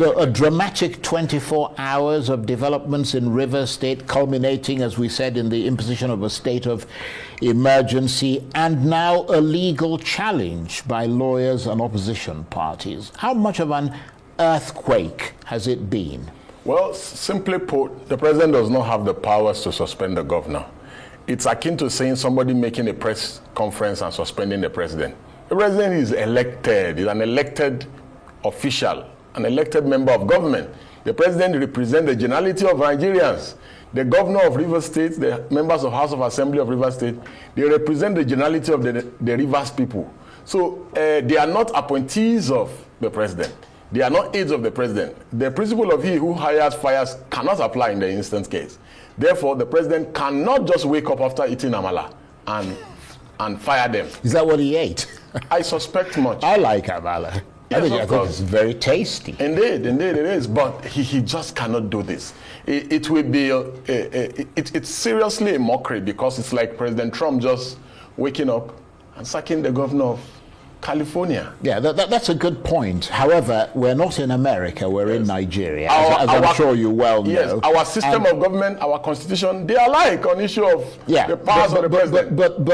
So a dramatic 24 hours of developments in Rivers State, culminating, as we said, in the imposition of a state of emergency, and now a legal challenge by lawyers and opposition parties. How much of an earthquake has it been? Well, simply put, the president does not have the powers to suspend the governor. It's akin to saying somebody making a press conference and suspending the president. The president is elected, he's an elected official, an elected member of government. The president represents the generality of Nigerians. The governor of Rivers State, the members of House of Assembly of Rivers State, they represent the generality of the Rivers people. So they are not appointees of the president. They are not aides of the president. The principle of he who hires fires cannot apply in the instant case. Therefore, the president cannot just wake up after eating amala and fire them. Is that what he ate? I suspect much. I like amala. Yes, I think it's very tasty. Indeed it is. But he just cannot do this. It will be it's seriously a mockery, because it's like President Trump just waking up and sacking the governor of California. Yeah, that's a good point. However, we're not in America, we're in Nigeria, as I'm sure you well know. Yes, our system of government, our constitution, they are alike on issue of the powers of the president. But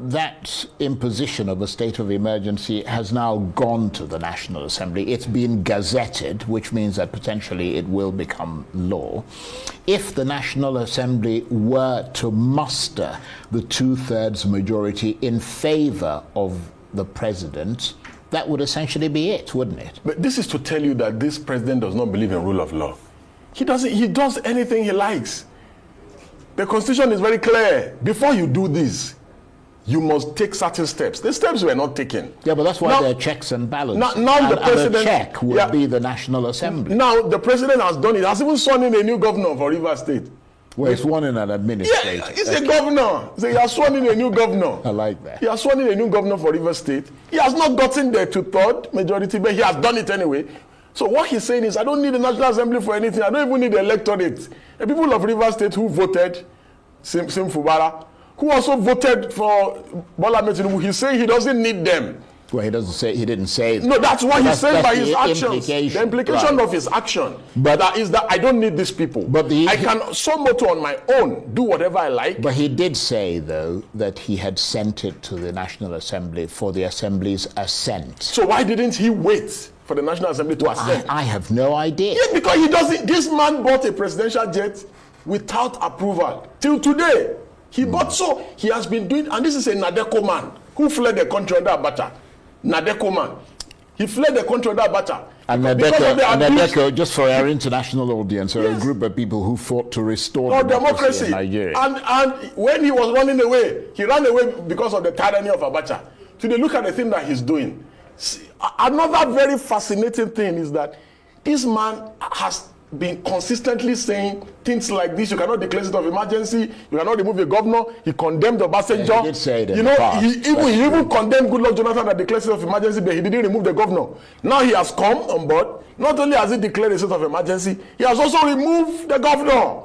that imposition of a state of emergency has now gone to the National Assembly. It's been gazetted, which means that potentially it will become law. If the National Assembly were to muster the 2/3 majority in favor of the president, that would essentially be it, wouldn't it? But this is to tell you that this president does not believe in rule of law. He does anything he likes. The Constitution is very clear. Before you do this, you must take certain steps. The steps were not taken. Yeah, but that's why there are checks and balances. Now the president, and a check would be the National Assembly. Now the president has done it. Has even sworn in a new governor for Rivers State. Well, he's sworn in an administrator. Yeah, he's a governor. So he has sworn in a new governor. I like that. He has sworn in a new governor for Rivers State. He has not gotten the 2/3 majority, but he has done it anyway. So what he's saying is, I don't need the National Assembly for anything. I don't even need the electorate. The people of Rivers State who voted, Sim Fubara, who also voted for Bola Ahmed Tinubu, he's saying he doesn't need them. Well, he didn't say that. No, that's what he's saying by his actions. The implication right. of his action is that I don't need these people. But I can somewhat on my own do whatever I like. But he did say, though, that he had sent it to the National Assembly for the Assembly's assent. So why didn't he wait for the National Assembly to assent? I have no idea. Yeah, because he doesn't. This man bought a presidential jet without approval. Till today. He bought, so he has been doing, and this is a Nadeko man who fled the country under Abacha. Nadeko man. He fled the country under Abacha. And Nadeko, just for our international audience, are a group of people who fought to restore democracy in Nigeria. And when he was running away, he ran away because of the tyranny of Abacha. So they look at the thing that he's doing. See, another very fascinating thing is that this man has been consistently saying things like this. You cannot declare state of emergency. You cannot remove a governor. He condemned Obasanjo. Yeah, he did say it in the past. He even condemned Goodluck Jonathan that declared state of emergency, but he didn't remove the governor. Now he has come on board. Not only has he declared a state of emergency, he has also removed the governor.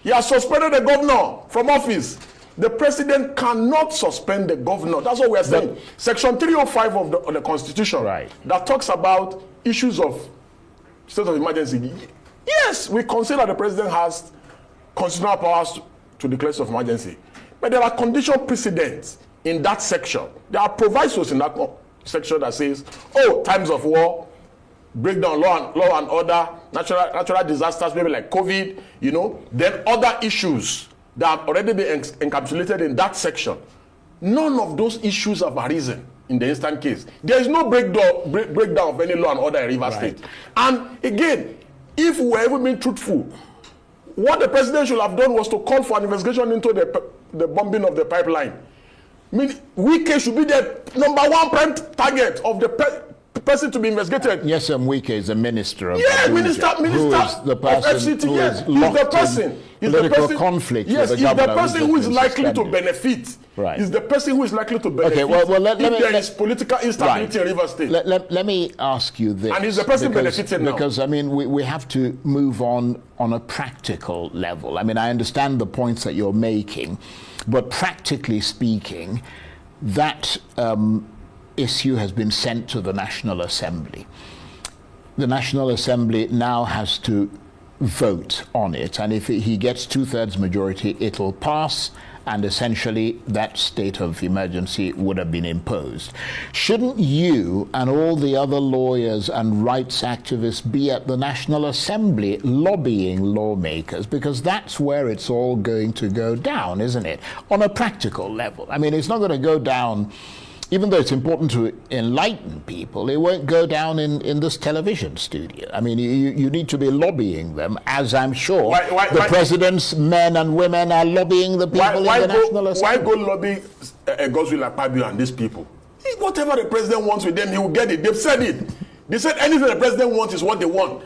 He has suspended the governor from office. The president cannot suspend the governor. That's what we are saying. Section 305 of the Constitution that talks about issues of state of emergency. Yes, we consider the president has constitutional powers to declare state of emergency. But there are condition precedents in that section. There are provisos in that section that says, times of war, breakdown law and order, natural disasters, maybe like COVID, then other issues that have already been encapsulated in that section. None of those issues have arisen in the instant case. There is no breakdown of any law and order in Rivers State. And again, if we were even being truthful, what the president should have done was to call for an investigation into the bombing of the pipeline. I mean, Wike should be the number one prime target of the person to be investigated. Yes, Wike is a minister of minister who is the person of FCT. Who yes, is he's the person. He's political conflict. Yes, with he's the the person who is likely to benefit. Right. He's the person who is likely to benefit. Okay, well, there is political instability in Rivers State. Let me ask you this. And he's the person benefiting now. Because, I mean, we have to move on a practical level. I mean, I understand the points that you're making, but practically speaking, that issue has been sent to the National Assembly. the National Assembly now has to vote on it, and if he gets 2/3 majority, it'll pass, and essentially that state of emergency would have been imposed. Shouldn't you and all the other lawyers and rights activists be at the National Assembly lobbying lawmakers? Because that's where it's all going to go down, isn't it? On a practical level. I mean, it's not going to go down, even though it's important to enlighten people, it won't go down in this television studio. I mean, you need to be lobbying them, as I'm sure the president's men and women are lobbying the people in the National Assembly. Why go lobby Godswill Akpabio and these people? Whatever the president wants with them, he will get it. They've said it. They said anything the president wants is what they want.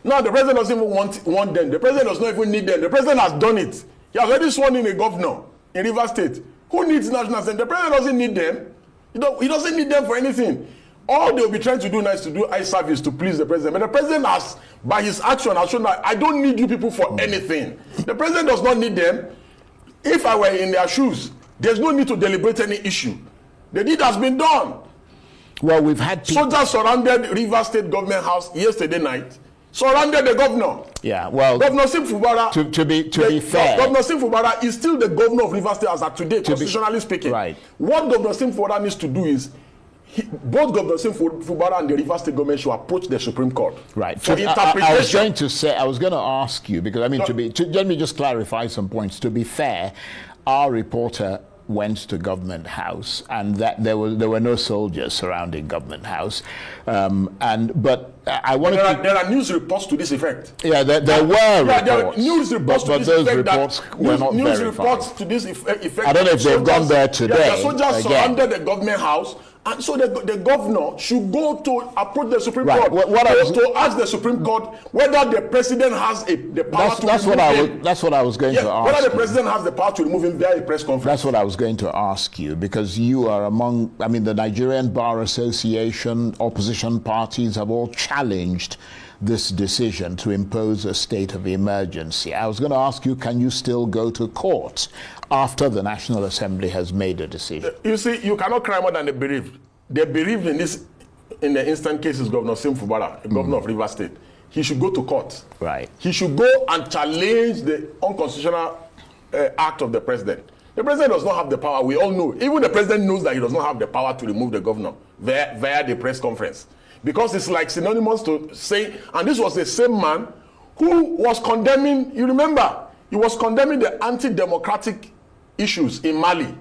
Now, the president doesn't even want them. The president does not even need them. The president has done it. He has already sworn in a governor in Rivers State. Who needs National Assembly? The president doesn't need them. He doesn't need them for anything. All they'll be trying to do now is to do eye service to please the president. But the president has, by his action, has shown that I don't need you people for anything. The president does not need them. If I were in their shoes, there's no need to deliberate any issue. The deed has been done. Well, we've had people... Soldiers surrounded Rivers State Government House yesterday night. Surrounded the governor. Yeah, well... Governor Sim Fubara... To be fair... Governor Sim Fubara is still the governor of Rivers State as of today, constitutionally speaking. Right. What Governor Sim Fubara needs to do is, both Governor Sim Fubara and the Rivers State government should approach the Supreme Court. Right. For interpretation. I was going to ask you, because I mean, let me just clarify some points. To be fair, our reporter went to Government House, and that there were no soldiers surrounding Government House, but I wanted there are news reports to this effect. Yeah, there were reports. There are news reports but to this those effect. Reports were not news verified. Reports to this effect. I don't know if they've gone there today. The soldiers surrounded the Government House. And so the governor should go to approach the Supreme Court to ask the Supreme Court whether the president has the power to remove him. That's what I was going to ask. Whether the president has the power to remove him via a press conference. That's what I was going to ask you, because you are among, I mean, the Nigerian Bar Association, opposition parties have all challenged this decision to impose a state of emergency. I was going to ask you, can you still go to court after the National Assembly has made a decision? You see, you cannot cry more than they bereaved. They bereaved in the instant cases, Governor Sim Fubara, governor of Rivers State. He should go to court. Right. He should go and challenge the unconstitutional act of the president. The president does not have the power. We all know. Even the president knows that he does not have the power to remove the governor via the press conference. Because it's like synonymous to say, and this was the same man who was condemning, you remember, he was condemning the anti-democratic issues in Mali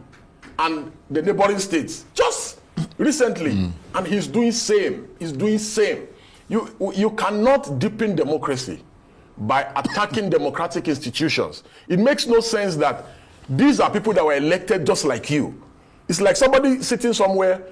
and the neighboring states just recently. And he's doing same. You cannot deepen democracy by attacking democratic institutions. It makes no sense that these are people that were elected just like you. It's like somebody sitting somewhere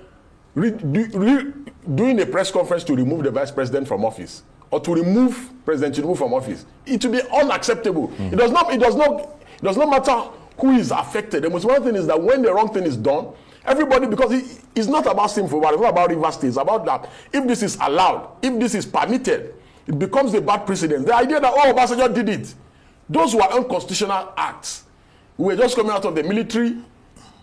doing a press conference to remove the vice president from office or to remove President Tinubu from office. It will be unacceptable. It does not matter who is affected. The most important thing is that when the wrong thing is done, everybody, because it's not about sinful, it's not about Rivers State, it's about that if this is allowed, if this is permitted, it becomes a bad precedent. The idea that, Obasanjo did it, those were unconstitutional acts. We were just coming out of the military.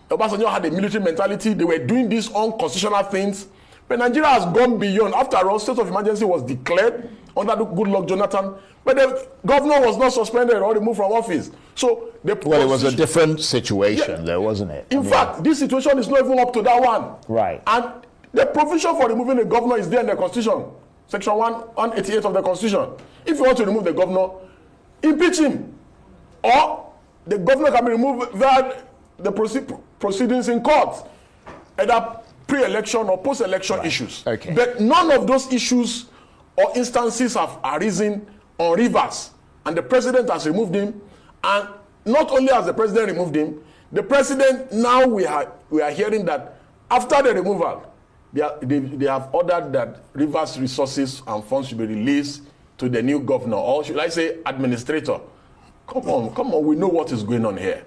Obasanjo had a military mentality. They were doing these unconstitutional things. But Nigeria has gone beyond. After all, state of emergency was declared under the Goodluck Jonathan. But the governor was not suspended or removed from office. So it was a different situation there, wasn't it? In fact, this situation is not even up to that one. Right. And the provision for removing the governor is there in the Constitution. Section 188 of the Constitution. If you want to remove the governor, impeach him. Or the governor can be removed via the proceedings in court, either pre-election or post-election issues. Okay. But none of those issues or instances have arisen on Rivers, and the president has removed him. And not only has the president removed him, the president now we are hearing that after the removal, they have ordered that Rivers resources and funds should be released to the new governor, or should I say administrator. Come on, we know what is going on here.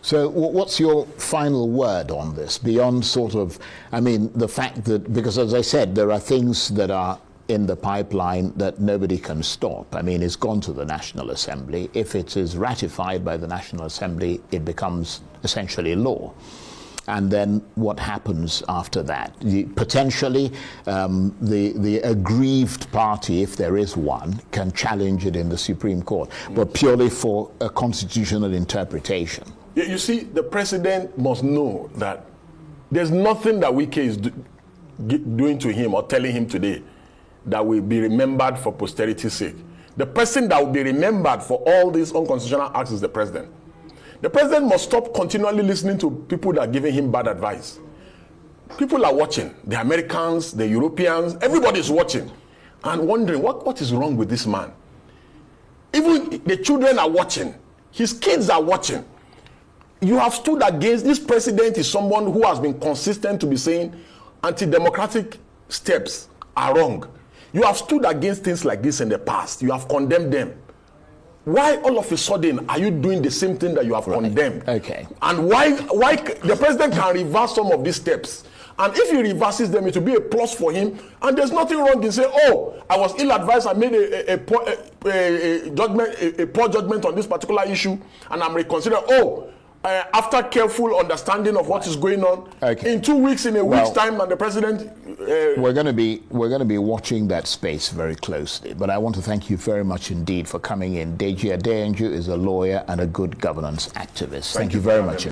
So what's your final word on this, beyond sort of, I mean, the fact that, because as I said, there are things that are in the pipeline that nobody can stop. I mean, it's gone to the National Assembly. If it is ratified by the National Assembly, it becomes essentially law. and then what happens after that? Potentially, the aggrieved party, if there is one, can challenge it in the Supreme Court, but purely for a constitutional interpretation. You see, the president must know that there's nothing that wike is doing to him or telling him today that will be remembered for posterity's sake. The person that will be remembered for all these unconstitutional acts is the president. The president must stop continually listening to people that are giving him bad advice. People are watching. The Americans, the Europeans, everybody is watching and wondering what is wrong with this man. Even the children are watching. His kids are watching. You have stood against this president. Is someone who has been consistent to be saying anti-democratic steps are wrong. You have stood against things like this in the past. You have condemned them. Why all of a sudden are you doing the same thing that you have condemned? Okay. And why the president can reverse some of these steps? And if he reverses them, it will be a plus for him. And there's nothing wrong in saying, oh, I was ill-advised, I made a poor judgment on this particular issue, and I'm reconsidering. After careful understanding of what is going on, in 2 weeks, in a week's time, and the president. We're going to be watching that space very closely. But I want to thank you very much indeed for coming in. Deji Adeyanju is a lawyer and a good governance activist. Thank you very much.